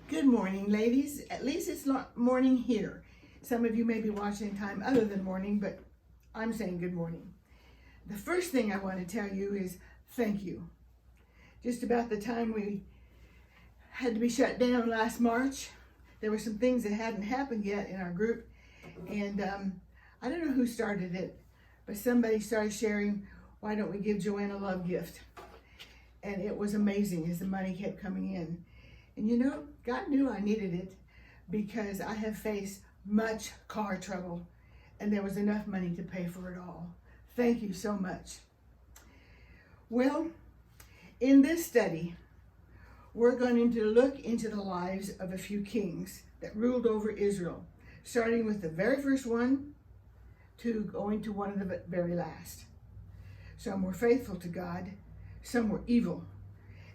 Good morning, ladies. At least it's not morning here. Some of you may be watching time other than morning, but I'm saying good morning. The first thing I want to tell you is thank you. Just about the time we had to be shut down last March, there were some things that hadn't happened yet in our group, and I don't know who started it, but somebody started sharing, why don't we give Joanne a love gift? And it was amazing as the money kept coming in. And you know, God knew I needed it because I have faced much car trouble and there was enough money to pay for it all. Thank you so much. Well, in this study, we're going to look into the lives of a few kings that ruled over Israel, starting with the very first one to going to one of the very last. Some were faithful to God, some were evil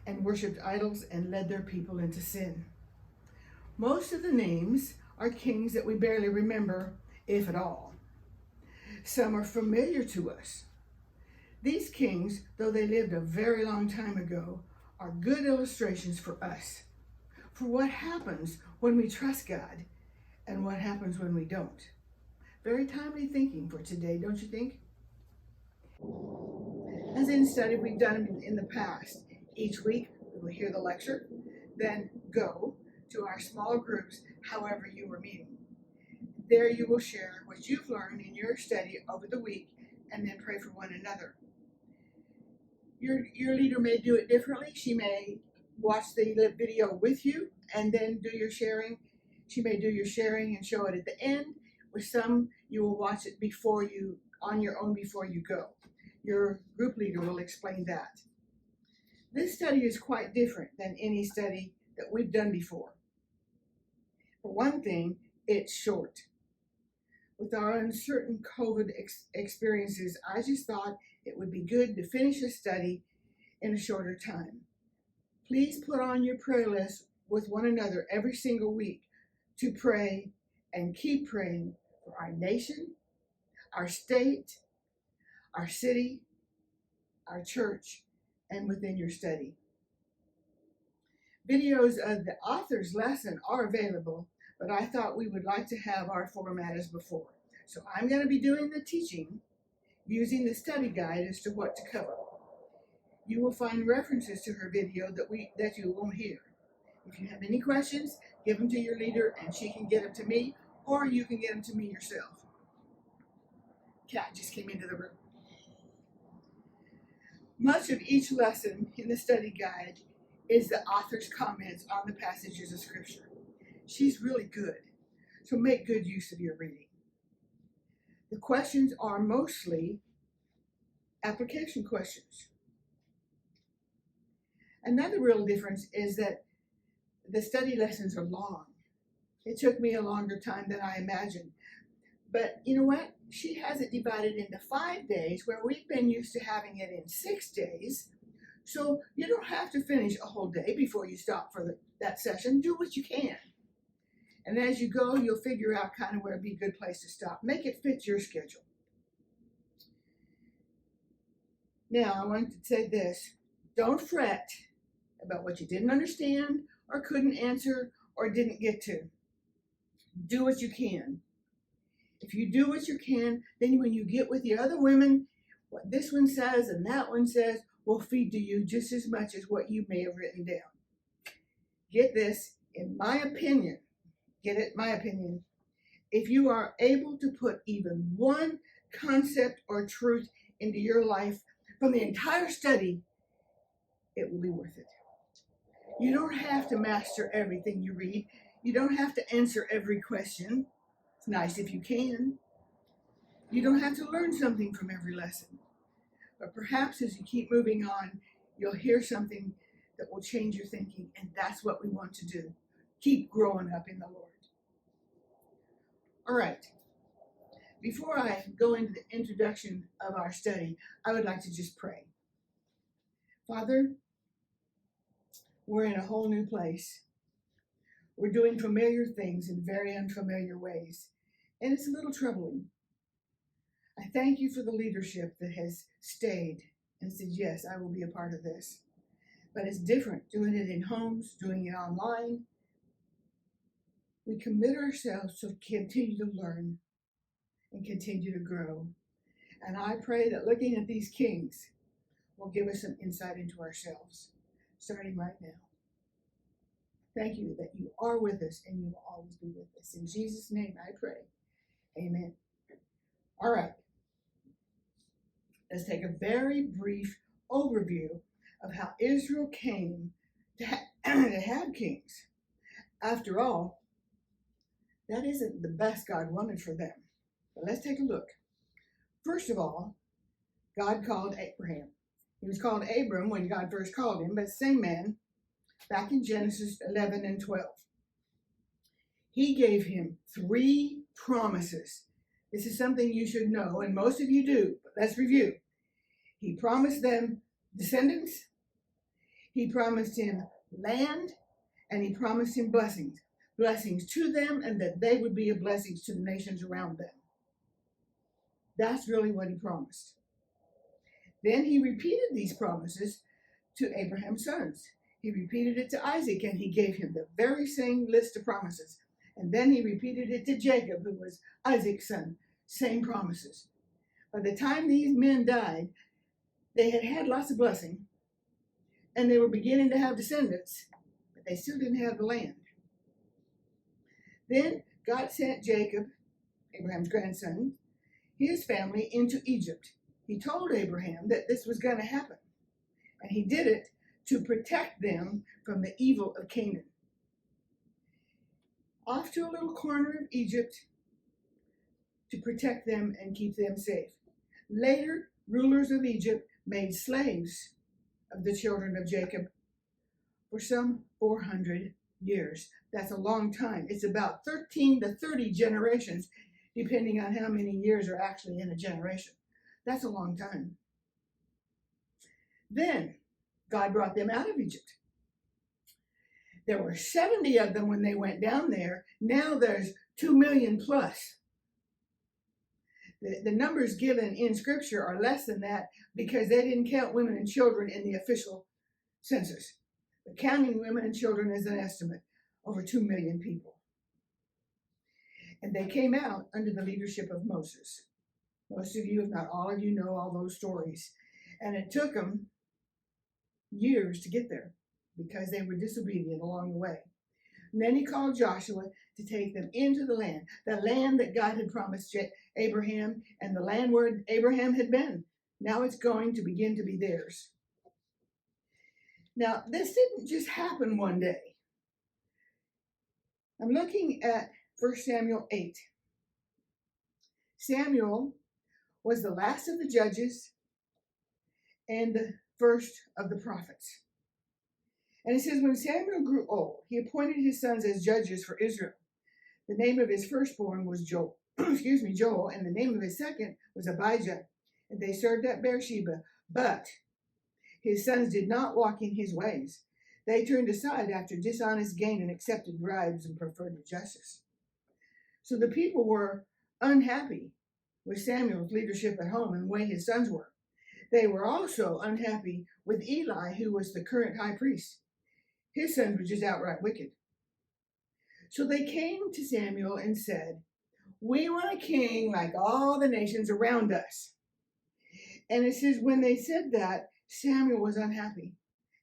and worshipped idols and led their people into sin. Most of the names are kings that we barely remember, if at all. Some are familiar to us. These kings, though they lived a very long time ago, are good illustrations for us, for what happens when we trust God and what happens when we don't. Very timely thinking for today, don't you think? As in study, we've done in the past. Each week, we will hear the lecture, then go to our small groups, however you were meeting. There you will share what you've learned in your study over the week and then pray for one another. Your leader may do it differently. She may watch the video with you and then do your sharing. She may do your sharing and show it at the end. With some, you will watch it on your own before you go. Your group leader will explain that. This study is quite different than any study that we've done before. For one thing, it's short. With our uncertain COVID experiences, I just thought it would be good to finish a study in a shorter time. Please put on your prayer list with one another every single week to pray and keep praying for our nation, our state, our city, our church, and within your study. Videos of the author's lesson are available, but I thought we would like to have our format as before. So I'm going to be doing the teaching using the study guide as to what to cover. You will find references to her video that you won't hear. If you have any questions, give them to your leader and she can get them to me, or you can get them to me yourself. Cat just came into the room. Much of each lesson in the study guide is the author's comments on the passages of Scripture. She's really good, so make good use of your reading. The questions are mostly application questions. Another real difference is that the study lessons are long. It took me a longer time than I imagined. But you know what? She has it divided into 5 days, where we've been used to having it in 6 days. So you don't have to finish a whole day before you stop for that session. Do what you can. And as you go, you'll figure out kind of where would be a good place to stop. Make it fit your schedule. Now, I want to say this. Don't fret about what you didn't understand or couldn't answer or didn't get to. Do what you can. If you do what you can, then when you get with the other women, what this one says and that one says will feed to you just as much as what you may have written down. Get this, in my opinion, if you are able to put even one concept or truth into your life from the entire study, it will be worth it. You don't have to master everything you read. You don't have to answer every question. It's nice if you can. You don't have to learn something from every lesson. But perhaps as you keep moving on, you'll hear something that will change your thinking, and that's what we want to do. Keep growing up in the Lord. All right. Before I go into the introduction of our study, I would like to just pray. Father, we're in a whole new place. We're doing familiar things in very unfamiliar ways, and it's a little troubling. I thank you for the leadership that has stayed and said, yes, I will be a part of this. But it's different doing it in homes, doing it online. we commit ourselves to continue to learn and continue to grow. And I pray that looking at these kings will give us some insight into ourselves, starting right now. Thank you that you are with us and you will always be with us. In Jesus' name I pray. Amen. All right. Let's take a very brief overview of how Israel came to have kings. After all, that isn't the best God wanted for them. But let's take a look. First of all, God called Abraham. He was called Abram when God first called him, but same man, back in Genesis 11 and 12. He gave him 3 promises. This is something you should know, and most of you do, but let's review. He promised them descendants, he promised him land, and he promised him blessings. Blessings to them, and that they would be a blessing to the nations around them. That's really what he promised. Then he repeated these promises to Abraham's sons. He repeated it to Isaac, and he gave him the very same list of promises. And then he repeated it to Jacob, who was Isaac's son. Same promises. By the time these men died, they had had lots of blessing, and they were beginning to have descendants, but they still didn't have the land. Then God sent Jacob, Abraham's grandson, his family into Egypt. He told Abraham that this was going to happen, and he did it to protect them from the evil of Canaan. Off to a little corner of Egypt to protect them and keep them safe. Later, rulers of Egypt made slaves of the children of Jacob for some 400 years. That's a long time. It's about 13 to 30 generations, depending on how many years are actually in a generation. That's a long time. Then God brought them out of Egypt. There were 70 of them when they went down there. Now there's 2 million plus. The numbers given in Scripture are less than that because they didn't count women and children in the official census. But counting women and children is an estimate, over 2 million people. And they came out under the leadership of Moses. Most of you, if not all of you, know all those stories. And it took them years to get there because they were disobedient along the way. And then he called Joshua to take them into the land that God had promised Abraham, and the land where Abraham had been. Now it's going to begin to be theirs. Now, this didn't just happen one day. I'm looking at 1 Samuel 8. Samuel was the last of the judges and the first of the prophets. And it says, when Samuel grew old, he appointed his sons as judges for Israel. The name of his firstborn was Joel, and the name of his second was Abijah. And they served at Beersheba. But his sons did not walk in his ways. They turned aside after dishonest gain and accepted bribes and preferred injustice. So the people were unhappy with Samuel's leadership at home and the way his sons were. They were also unhappy with Eli, who was the current high priest. His sons were just outright wicked. So they came to Samuel and said, "We want a king like all the nations around us." And it says when they said that, Samuel was unhappy.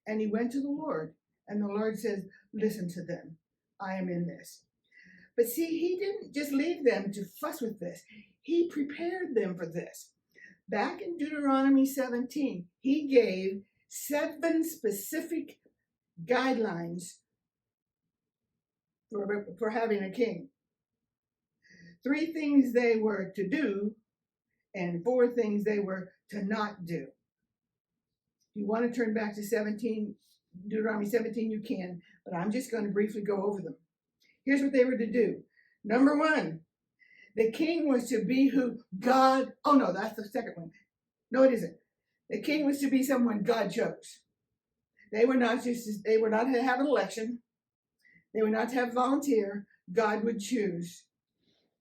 And he went to the Lord. And the Lord says, "Listen to them. I am in this." But see, he didn't just leave them to fuss with this. He prepared them for this. Back in Deuteronomy 17, he gave 7 specific guidelines for having a king. 3 things they were to do and 4 things they were to not do. If you want to turn back to Deuteronomy 17, you can, but I'm just going to briefly go over them. Here's what they were to do. Number 1, the king was to be who God, oh no, that's the second one. No, it isn't. The king was to be someone God chose. They were not to have an election. They were not to have volunteer. God would choose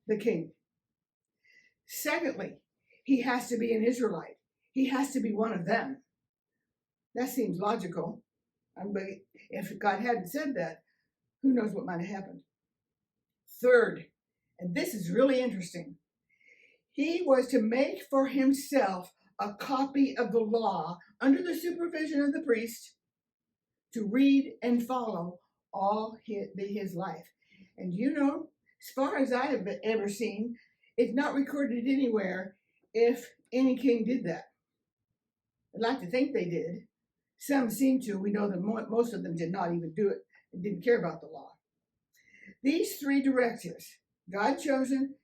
the king. Secondly, he has to be an Israelite. He has to be one of them. That seems logical. But if God hadn't said that, who knows what might have happened. Third, and this is really interesting, he was to make for himself a copy of the law under the supervision of the priest to read and follow all his life. And you know, as far as I have ever seen, it's not recorded anywhere if any king did that. I'd like to think they did. Some seem to. We know that most of them did not even do it and didn't care about the law. These three directives, God chosen,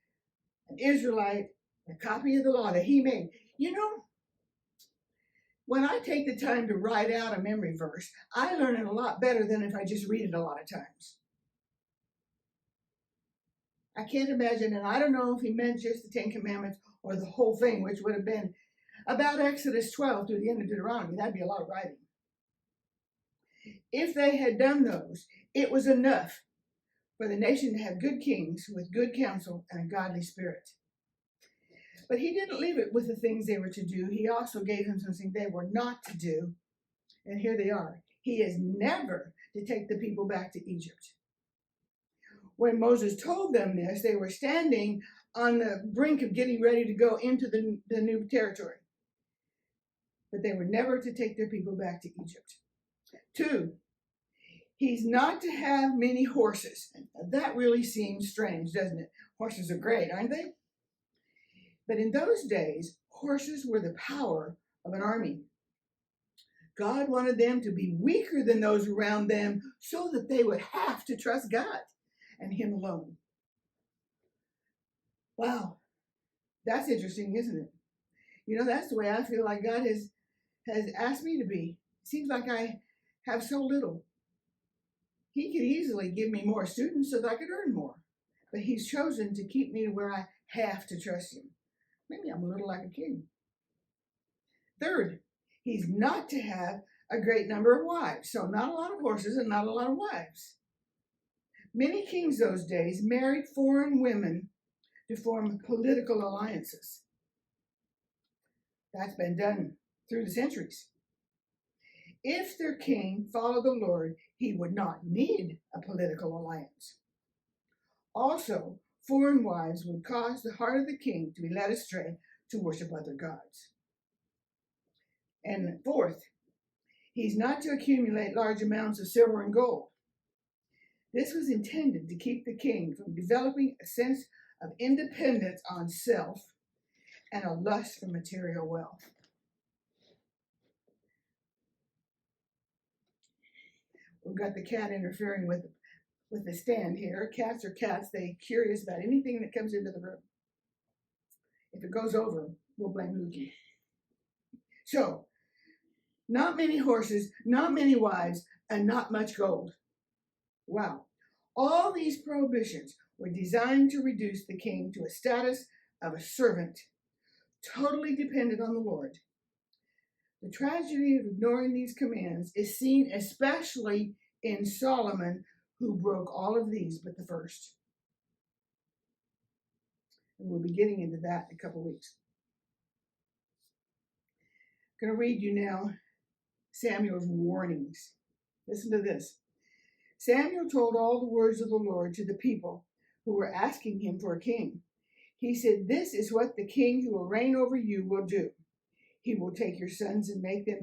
an Israelite, a copy of the law that he made. You know, when I take the time to write out a memory verse, I learn it a lot better than if I just read it a lot of times. I can't imagine, and I don't know if he meant just the Ten Commandments or the whole thing, which would have been about Exodus 12 through the end of Deuteronomy. That'd be a lot of writing. If they had done those, it was enough for the nation to have good kings with good counsel and a godly spirit. But he didn't leave it with the things they were to do. He also gave them something they were not to do. And here they are. He is never to take the people back to Egypt. When Moses told them this, they were standing on the brink of getting ready to go into the new territory. But they were never to take their people back to Egypt. 2, he's not to have many horses. That really seems strange, doesn't it? Horses are great, aren't they? But in those days, horses were the power of an army. God wanted them to be weaker than those around them so that they would have to trust God and him alone. Wow, that's interesting, isn't it? You know, that's the way I feel like God has asked me to be. It seems like I have so little. He could easily give me more students so that I could earn more. But he's chosen to keep me where I have to trust him. Maybe I'm a little like a king. 3rd, he's not to have a great number of wives. So not a lot of horses and not a lot of wives. Many kings those days married foreign women to form political alliances. That's been done through the centuries. If their king followed the Lord, he would not need a political alliance. Also, foreign wives would cause the heart of the king to be led astray to worship other gods. And 4th, he's not to accumulate large amounts of silver and gold. This was intended to keep the king from developing a sense of independence on self and a lust for material wealth. We've got the cat interfering with the stand here. Cats are cats. They're curious about anything that comes into the room. If it goes over, we'll blame Lukey. So, not many horses, not many wives, and not much gold. Wow. All these prohibitions were designed to reduce the king to a status of a servant, totally dependent on the Lord. The tragedy of ignoring these commands is seen especially in Solomon, who broke all of these but the first. And we'll be getting into that in a couple weeks. I'm going to read you now Samuel's warnings. Listen to this. Samuel told all the words of the Lord to the people who were asking him for a king. He said, "This is what the king who will reign over you will do. He will take your sons and make them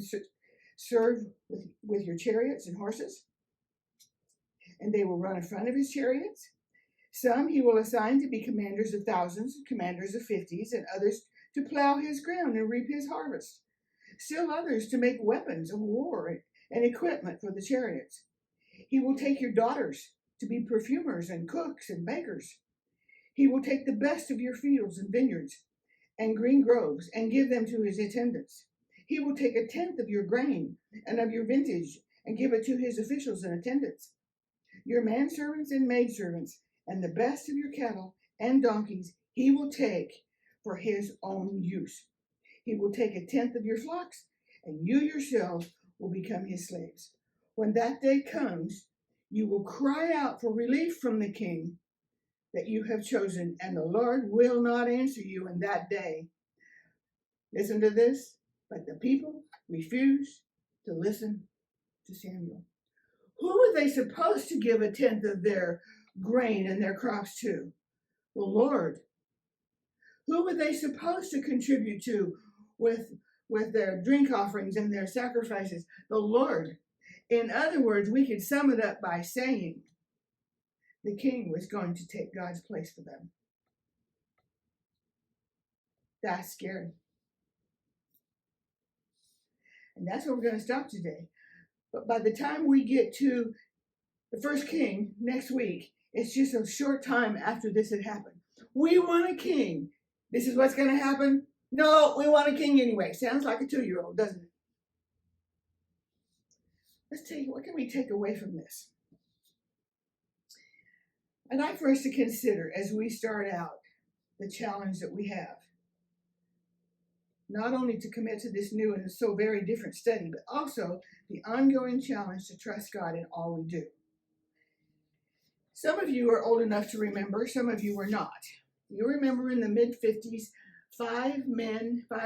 serve with your chariots and horses, and they will run in front of his chariots. Some he will assign to be commanders of thousands, commanders of 50s, and others to plow his ground and reap his harvest. Still others to make weapons of war and equipment for the chariots. He will take your daughters to be perfumers and cooks and bakers. He will take the best of your fields and vineyards and green groves and give them to his attendants. He will take 1/10 of your grain and of your vintage and give it to his officials and attendants. Your manservants and maidservants and the best of your cattle and donkeys he will take for his own use. He will take 1/10 of your flocks, and you yourselves will become his slaves. When that day comes, you will cry out for relief from the king that you have chosen, and the Lord will not answer you in that day." Listen to this. But the people refused to listen to Samuel. Who were they supposed to give 1/10 of their grain in their crops too. Well, Lord, who were they supposed to contribute to with their drink offerings and their sacrifices? The Lord. In other words, we could sum it up by saying the king was going to take God's place for them. That's scary. And that's where we're going to stop today. But by the time we get to the first king next week, it's just a short time after this had happened. We want a king. This is what's going to happen? No, we want a king anyway. Sounds like a 2-year-old, doesn't it? Let's take, what can we take away from this? I'd like for us to consider as we start out the challenge that we have. Not only to commit to this new and so very different study, but also the ongoing challenge to trust God in all we do. Some of you are old enough to remember, some of you are not. You remember in the mid-50s, 5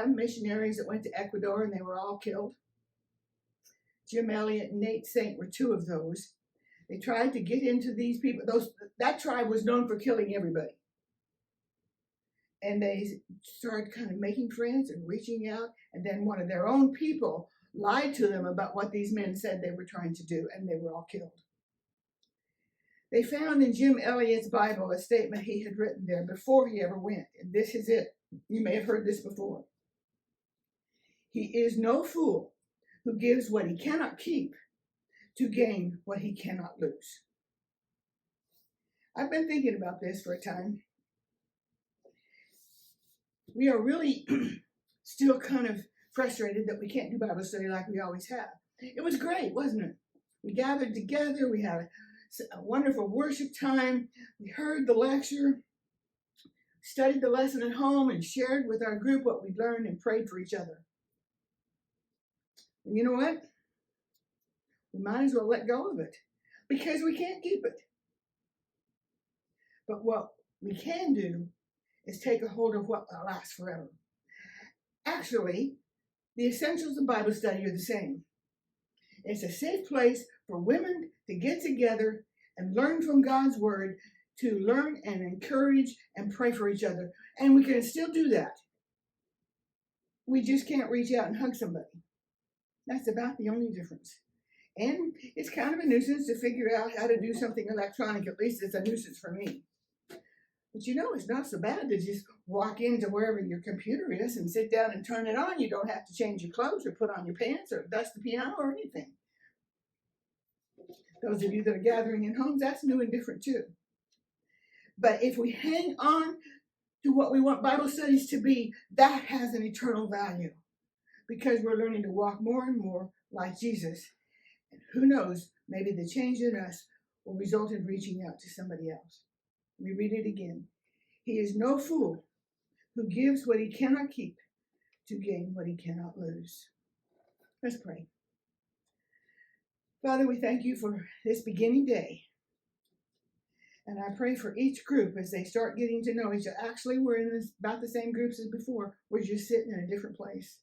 missionaries that went to Ecuador and they were all killed. Jim Elliot and Nate Saint were 2 of those. They tried to get into these people. That tribe was known for killing everybody. And they started kind of making friends and reaching out. And then one of their own people lied to them about what these men said they were trying to do, and they were all killed. They found in Jim Elliot's Bible a statement he had written there before he ever went. And this is it. You may have heard this before. He is no fool who gives what he cannot keep to gain what he cannot lose. I've been thinking about this for a time. We are really still kind of frustrated that we can't do Bible study like we always have. It was great, wasn't it? We gathered together. We had a wonderful worship time. We heard the lecture, studied the lesson at home, and shared with our group what we'd learned and prayed for each other. And you know what? We might as well let go of it because we can't keep it. But what we can do is take a hold of what will last forever. Actually, the essentials of Bible study are the same. It's a safe place for women to get together and learn from God's word, to learn and encourage and pray for each other. And we can still do that. We just can't reach out and hug somebody. That's about the only difference. And it's kind of a nuisance to figure out how to do something electronic. At least it's a nuisance for me. But you know, it's not so bad to just walk into wherever your computer is and sit down and turn it on. You don't have to change your clothes or put on your pants or dust the piano or anything. Those of you that are gathering in homes, that's new and different too. But if we hang on to what we want Bible studies to be, that has an eternal value because we're learning to walk more and more like Jesus. And who knows, maybe the change in us will result in reaching out to somebody else. Let me read it again. He is no fool who gives what he cannot keep to gain what he cannot lose. Let's pray. Father, we thank you for this beginning day. And I pray for each group as they start getting to know each other. Actually, we're in about the same groups as before. We're just sitting in a different place.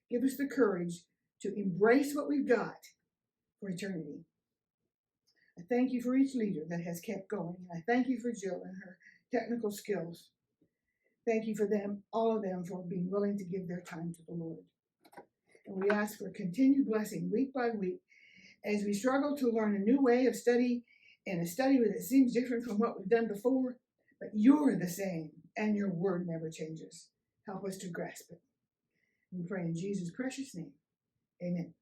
Give us the courage to embrace what we've got for eternity. I thank you for each leader that has kept going. I thank you for Jill and her technical skills. Thank you for them, all of them, for being willing to give their time to the Lord. And we ask for continued blessing week by week as we struggle to learn a new way of study and a study that seems different from what we've done before, but you're the same and your word never changes. Help us to grasp it. We pray in Jesus' precious name. Amen.